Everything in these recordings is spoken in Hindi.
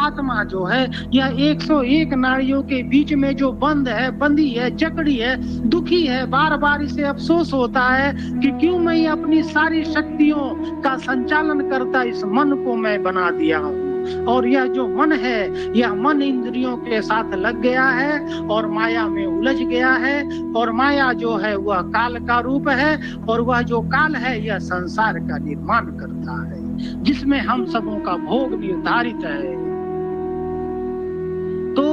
आत्मा जो है यह 101 नाड़ियों के बीच में जो बंद है, बंदी है, जकड़ी है, दुखी है, बार बार इसे अफसोस होता है कि क्यों मैं अपनी सारी शक्तियों का संचालन करता इस मन को मैं बना दिया हूँ। और यह जो मन है, यह मन इंद्रियों के साथ लग गया है और माया में उलझ गया है। और माया जो है वह काल का रूप है, और वह जो काल है यह संसार का निर्माण करता है, जिसमें हम सबों का भोग निर्धारित है। तो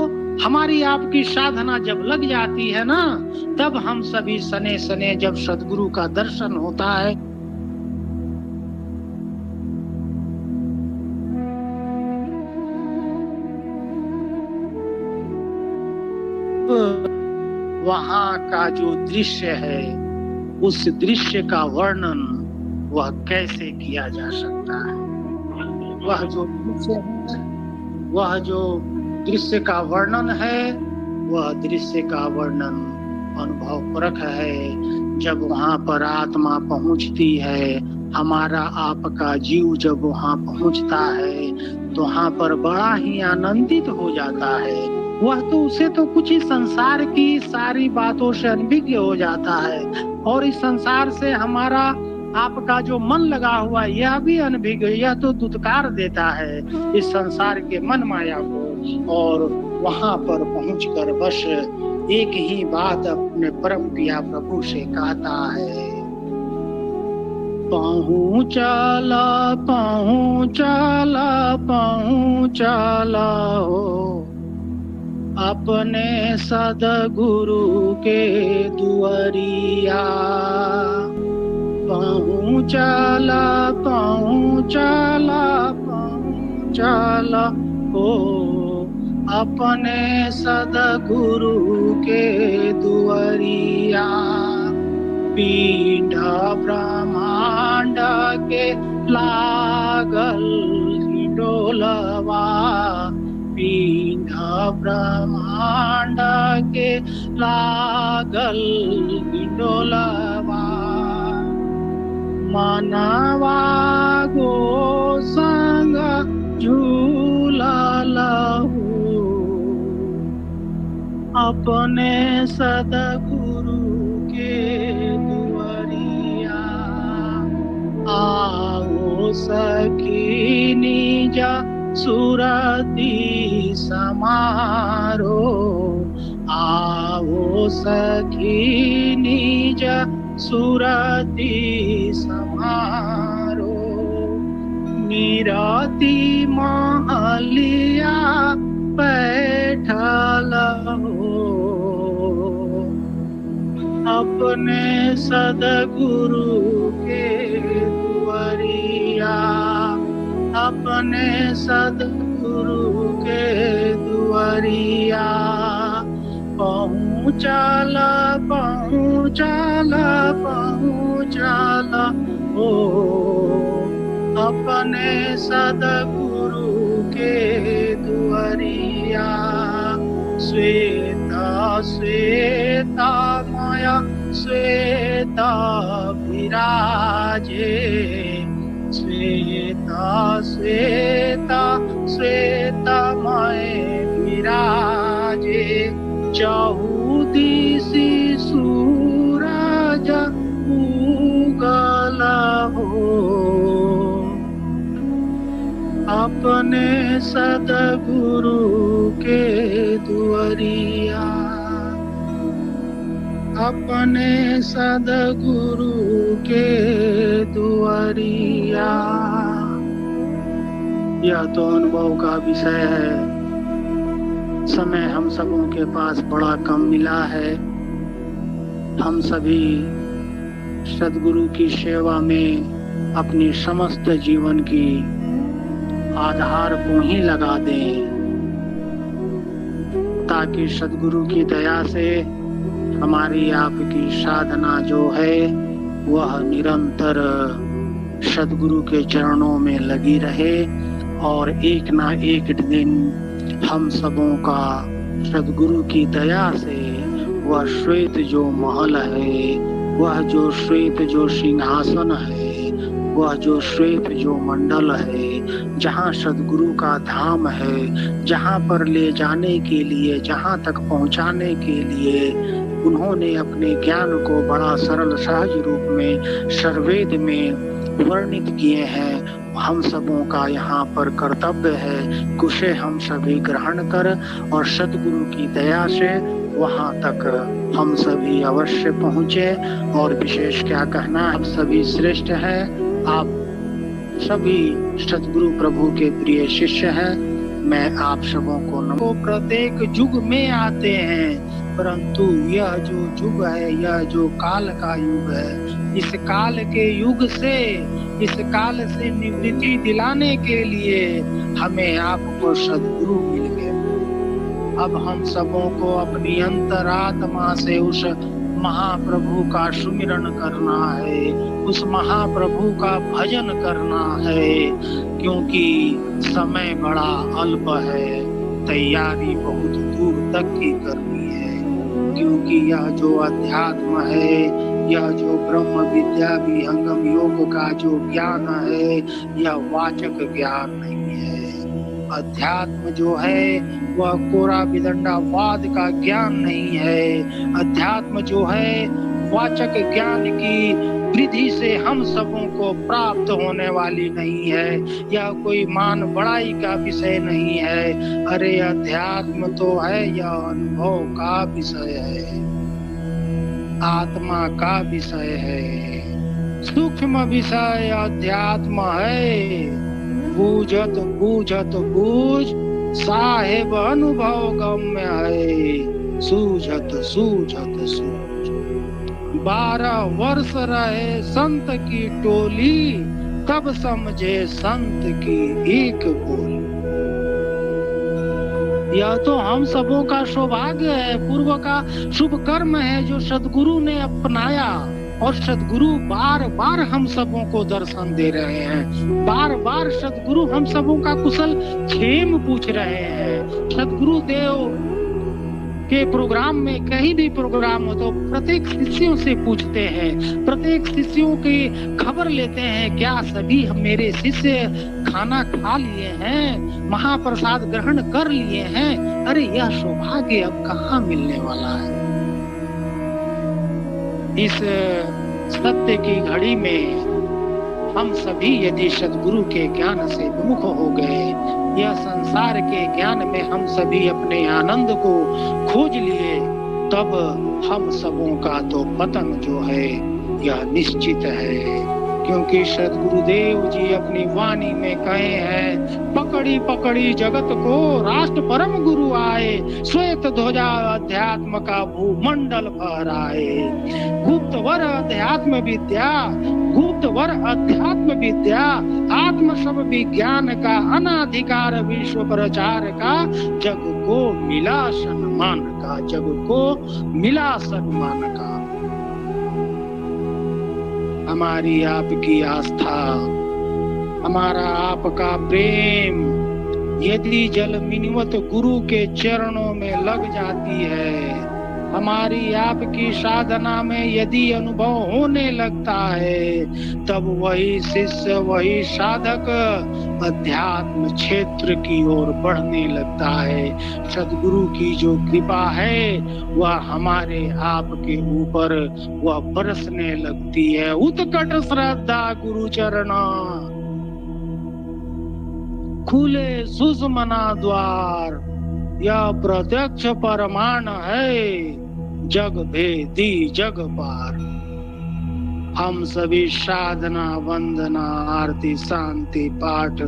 हमारी आपकी साधना जब लग जाती है ना, तब हम सभी सने सने जब सद्गुरु का दर्शन होता है, वहां का जो दृश्य है, उस दृश्य का वर्णन वह कैसे किया जा सकता है। वह जो दृश्य है, वह जो दृश्य का वर्णन है, वह दृश्य का वर्णन अनुभव परख है। जब वहां पर आत्मा पहुंचती है, हमारा आपका जीव जब वहां पहुंचता है, तो वहां पर बड़ा ही आनंदित हो जाता है। वह तो उसे तो कुछ ही संसार की सारी बातों से अनभिज्ञ हो जाता है, और इस संसार से हमारा आपका जो मन लगा हुआ है यह भी अनभिज्ञ, यह तो दुत्कार देता है इस संसार के मन माया को। और वहां पर पहुंचकर बस एक ही बात अपने परम पिया प्रभु से कहता है, पहुंचाला पहुंचाला पहुंचाला हो अपने सद्गुरु के दुआरिया। पहुंचाला पहुंचाला पहुंचाला हो अपने सद्गुरु के दुआरिया। पिंड ब्रह्मांड के लागल डोलवा, पिंड ब्रह्मांड के लागल डोलवा। मनवा गो संग झूलला हो अपने सद्गुरु के दुआरिया। आओ सखी निज सुरति समारो, आओ सखी निज सुरति समारो। निरति महलिया बैठल हो अपने सद्गुरु के दुआरिया, अपने सद्गुरु के दुआरिया। पहुंचाला पहुंचाला पहुंचाला हो अपने सद्गुरु के दुआरिया। श्वेता श्वेता माया श्वेता विराजे, श्वेता श्वेता श्वेता मय विराजे। चहुदिशि सूरज उगल हो अपने सद्गुरु के दुआरिया, अपने सद्गुरु के दुआरिया। यह तो अनुभव का विषय है। समय हम सबों के पास बड़ा कम मिला है। हम सभी सद्गुरु की सेवा में अपनी समस्त जीवन की आधार को ही लगा दें, ताकि सद्गुरु की दया से हमारी आपकी साधना जो है वह निरंतर सद्गुरु के चरणों में लगी रहे, और एक ना एक दिन हम सबों का सद्गुरु की दया से वह श्वेत जो महल है, वह जो श्वेत जो सिंहासन है, वह जो श्वेत जो मंडल है, जहाँ सदगुरु का धाम है, जहाँ पर ले जाने के लिए, जहाँ तक पहुँचाने के लिए उन्होंने अपने ज्ञान को बड़ा सरल सहज रूप में सर्वेद में वर्णित किए हैं। हम सबों का यहाँ पर कर्तव्य है कि उसे हम सभी ग्रहण कर और सदगुरु की दया से वहां तक हम सभी अवश्य पहुंचे। और विशेष क्या कहना, आप सभी श्रेष्ठ हैं, आप सभी सदगुरु प्रभु के प्रिय शिष्य हैं। मैं आप सबों को नमो। प्रत्येक युग में आते हैं, परंतु यह जो युग है, यह जो काल का युग है, इस काल के युग से, इस काल से निवृत्ति दिलाने के लिए हमें आपको सदगुरु मिल गए। अब हम सबों को अपनी अंतरात्मा से उस महाप्रभु का सुमिरन करना है, उस महाप्रभु का भजन करना है, क्योंकि समय बड़ा अल्प है, तैयारी बहुत दूर तक की करनी है। क्योंकि यह जो अध्यात्म है, यह जो ब्रह्म विद्या विहंगम योग का जो ज्ञान है, यह वाचक ज्ञान नहीं है। अध्यात्म जो है वह कोरा विदंडावाद का ज्ञान नहीं है। अध्यात्म जो है वाचक ज्ञान की वृद्धि से हम सबों को प्राप्त होने वाली नहीं है। यह कोई मान बड़ाई का विषय नहीं है। अरे अध्यात्म तो है, यह अनुभव का विषय है, आत्मा का विषय है, सूक्ष्म विषय अध्यात्म है। बूझत बूझत बूझ साहेब अनुभव गम्य है, सूझत सूझत सूझ। 12 वर्ष रहे संत की टोली, तब समझे संत की एक बोली। यह तो हम सबों का सौभाग्य है, पूर्व का शुभ कर्म है जो सदगुरु ने अपनाया। और सदगुरु बार बार हम सबों को दर्शन दे रहे हैं, बार बार सदगुरु हम सबों का कुशल क्षेम पूछ रहे हैं। सदगुरु देव के प्रोग्राम में, कहीं भी प्रोग्राम हो तो प्रत्येक शिष्यों से पूछते हैं, प्रत्येक शिष्यों की खबर लेते हैं, क्या सभी मेरे शिष्य खाना खा लिए हैं, महाप्रसाद ग्रहण कर लिए हैं। अरे यह सौभाग्य अब कहाँ मिलने वाला है। इस सत्य की घड़ी में हम सभी यदि सदगुरु के ज्ञान से विमुख हो गए, यह संसार के ज्ञान में हम सभी अपने आनंद को खोज लिए, तब हम सबों का तो पतन जो है यह निश्चित है। क्योंकि सदगुरुदेव जी अपनी वाणी में कहे हैं, पकड़ी पकड़ी जगत को राष्ट्र परम गुरु आए, श्वेत ध्वजा अध्यात्म का भूमंडल फहराए। गुप्त वर अध्यात्म विद्या, गुप्त वर अध्यात्म विद्या, आत्म सब विज्ञान का अनाधिकार विश्व प्रचार का, जग को मिला सम्मान का, जग को मिला सम्मान का। हमारी आपकी आस्था, हमारा आपका प्रेम यदि जल मिनवत गुरु के चरणों में लग जाती है, हमारी आपकी साधना में यदि अनुभव होने लगता है, तब वही शिष्य, वही साधक अध्यात्म क्षेत्र की ओर बढ़ने लगता है। सदगुरु की जो कृपा है वह हमारे आपके ऊपर वह बरसने लगती है। उत्कट श्रद्धा गुरु चरण, खुले सुषमना द्वार, यह प्रत्यक्ष परमाण है, जग भेदी जग पार। हम सभी साधना वंदना आरती शांति पाठ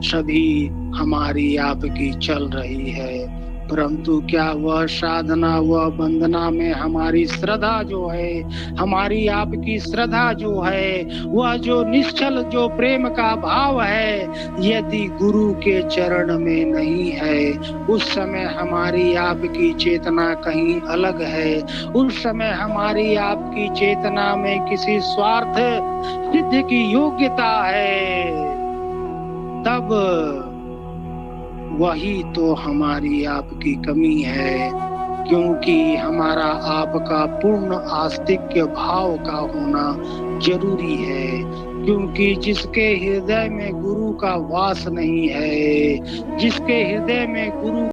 सभी हमारी आपकी चल रही है, परंतु क्या वह साधना वह वंदना में हमारी श्रद्धा जो है, हमारी आपकी श्रद्धा जो है, वह जो निश्चल जो प्रेम का भाव है, यदि गुरु के चरण में नहीं है, उस समय हमारी आपकी चेतना कहीं अलग है। उस समय हमारी आपकी चेतना में किसी स्वार्थ सिद्ध की योग्यता है, तब वही तो हमारी आपकी कमी है। क्योंकि हमारा आपका पूर्ण आस्तिक्य भाव का होना जरूरी है। क्योंकि जिसके हृदय में गुरु का वास नहीं है, जिसके हृदय में गुरु